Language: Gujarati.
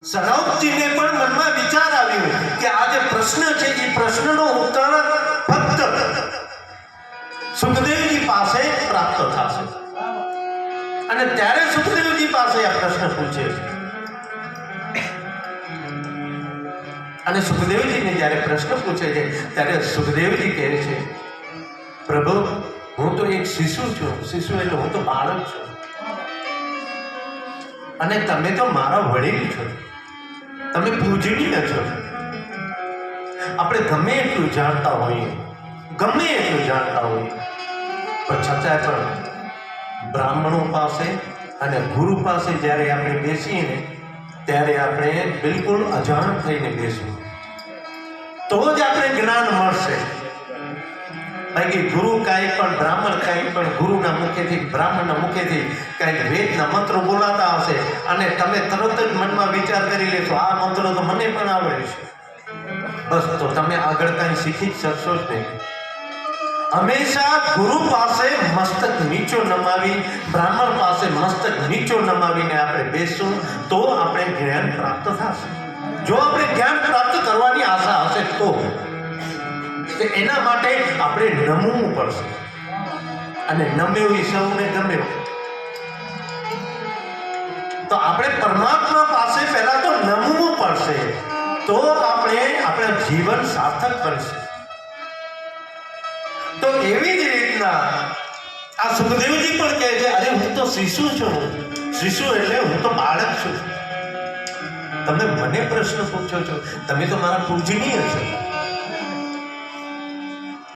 સનૌકજીને પણ મનમાં વિચાર આવ્યો કે આ જે પ્રશ્ન છે એ પ્રશ્નનો ઉત્તર ફક્ત સુખદેવજી પાસે પ્રાપ્ત થશે. અને ત્યારે સુખદેવજી પાસે આ પ્રશ્ન પૂછે છે. અને સુખદેવજીને જ્યારે પ્રશ્ન પૂછે છે ત્યારે સુખદેવજી કહે છે, પ્રભુ, હું તો એક શિશુ છું. શિશુ એટલે હું તો બાળક છું, અને તમે તો મારા વડીલ છો, તમે પૂજનીય છો. આપણે ગમે એટલું જાણતા હોઈએ, પણ છતાં પણ બ્રાહ્મણો પાસે અને ગુરુ પાસે જ્યારે આપણે બેસીએ ને ત્યારે આપણે બિલકુલ અજાણ થઈને બેસવું, તો જ આપણે જ્ઞાન મળશે. બાકી ગુરુ કાંઈ પણ, બ્રાહ્મણ કાંઈ પણ ગુરુના મુખેથી, બ્રાહ્મણના મુખેથી કાંઈક વેદના મંત્રો બોલાતા હશે અને તમે તરત જ મનમાં વિચાર કરી લેશો, આ મંત્રો તો મને પણ આવડે છે, બસ તો તમે આગળ કાંઈ શીખી જ શકશો જ નહીં. હંમેશા ગુરુ પાસે મસ્તક નીચો નમાવી, બ્રાહ્મણ પાસે મસ્તક નીચો નમાવીને આપણે બેસશું તો આપણે જ્ઞાન પ્રાપ્ત થશે. જો આપણે જ્ઞાન પ્રાપ્ત કરવાની આશા હશે તો એના માટે આપણે નમવું પડશે. અને નમ્યો એ સૌને ગમ્યો. તો આપણે પરમાત્મા પાસે પહેલા તો નમવું પડશે, તો આપણે આપણા જીવન સાર્થક કરશે. તો એવી જ રીતના આ સુખદેવજી પણ કહે છે, અરે હું તો શિશુ છું. શિશુ એટલે હું તો બાળક છું. તમે મને પ્રશ્ન પૂછો છો, તમે તો મારા પૂજનીય છો.